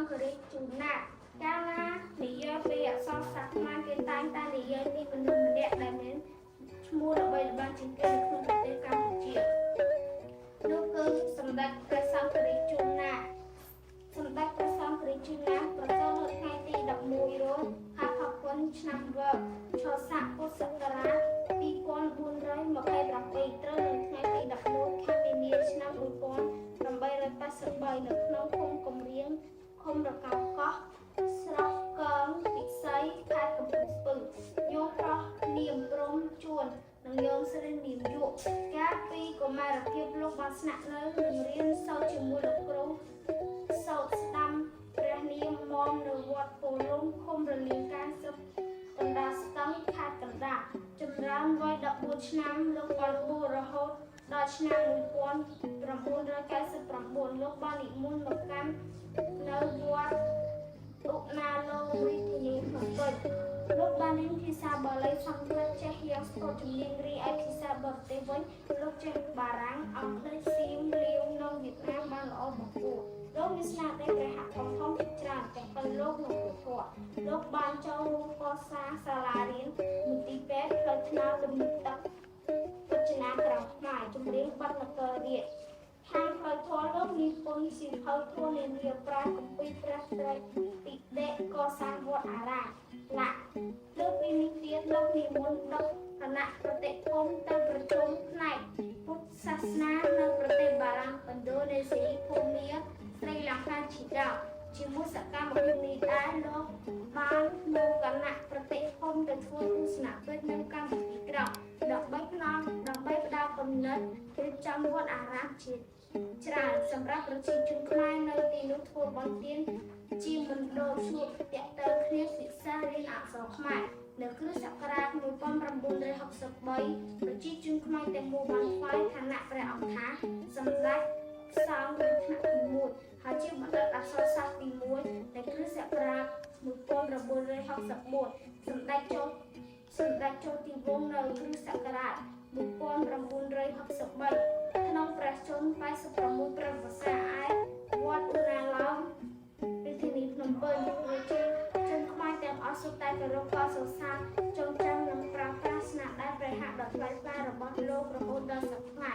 ង្ឃរាជជូនណាកាលណានិយាយពីអក្សរសាស្ត្រខ្មែរគេតែងតែនិយាយពីមនុស្សម្នាក់ដែលមានឈ្មោះល្បីល្បាញជាងគេនៅក្នុងប្រទេសកម្ពុជានោះគឺសម្ដេចព្រះសង្ឃរាជជូនណាសម្ដេចព្រះសង្ឃរាជជូនណាប្រសូតនៅថ្ងៃទី11រោចខែផល្គុនឆ្នាំវកឆស័កពុទ្ធសករាជ2427ត្រូវនៅថ្ងៃទី11ខែមីនាឆ្នាំ1883នៅក្នុងភូមិគម្រៀងឃុំរកោកោះស្រុកកងពិសីខេត្តកំពង់ស្ពឺយោប្រុសនាមព្រំជួននិងយោស្រីនាមយុកាលពីកុមារភាពលោកបានស្នាក់នៅនិងរៀនសូត្រជាមួយលោកគ្រូសូត្រស្ដាំព្រះនាមមុំនៅវត្តពោលំឃុំរលៀងការស្រុកកណ្ដាលស្ទឹងខេត្តកណ្ដាលចម្រើនវ័យ14ឆ្នាំលោកបានបួសរហូតដល់ឆ្នាំ1999លោកបាននិមន្តមកកាន់នៅវត្តឧណាឡូរីធានីភ្នំពេញលោកបានរៀនភាសាបាលីសំស្ក្រឹតចេះយ៉ាងស្ទាត់ជំនាញរីឯភាសាបរទេសវិញលោកចេះបារាំងអង់គ្លេសសៀមលាវនិងវៀតណាមបានល្អបំផុតលោកមានស្នាដៃព្រះហត្ថធំជាច្រើនទាំងប៉ុនលោកនិងពុទ្ធលោកបានចូលរួមកសាងសាលារៀនមន្ទីរពេទ្យផ្លូវថ្នល់លំនឹងទឹកវចនាក្រមខ្មែរចម្រៀងបទនគររាជខាងផ្លូវធម៌លោកនិពន្ធសៀវភៅធម៌នានាប្រាគម្ពីរព្រះត្រៃពិដកកសាងវត្តអារាមឡាលើពីនេះទៀតលោកនិមន្តដឹកគណៈប្រតិភូទៅប្រជុំផ្នែកពុទ្ធសាសនានៅប្រទេសបារាំងឥណ្ឌូនេស៊ីភូមាស្រីលង្កាជាដើមជាមួយសកម្មភាពនេះដែរលោកបានមកគណៈប្រតិភូទៅធ្វើទស្សនកិច្ចនៅកម្ពុជាក្រោមដើម្បីផ្ដល់គំនិតរៀបចំវត្តអារាមជាច្រើនសម្រាប់ប្រជាជនខ្មែរនៅទីនោះធ្វើបុណ្យទានជាមណ្ឌលជួបតាក់ទងគ្នាសិក្សារៀនអក្សរខ្មែរនៅគ្រិស្តសករាជ1963ប្រជាជនខ្មែរទាំងមូលបានថ្វាយឋានៈព្រះអង្គថាសម្ដេចសង្ឃមានថ្នាក់ទី1ហើយជាបណ្ឌិតអក្សរសាស្ត្រទី1នៅគ្រិស្តសករាជ1964សម្ដេចចូលទីវងនៅគ្រិស្តសករាជ1963ក្នុងព្រះជន្ម86ព្រះវស្សាឯវត្តឧណាឡោមរាជធានីភ្នំពេញប្រជាជនខ្មែរទាំងអស់សុទ្ធតែគោរពក៏សរសើរចងចាំនិងប្រើប្រាស់ស្នាដៃព្រះហត្ថដ៏ថ្លៃថ្លារបស់លោករហូតដល់សព្វថ្ងៃ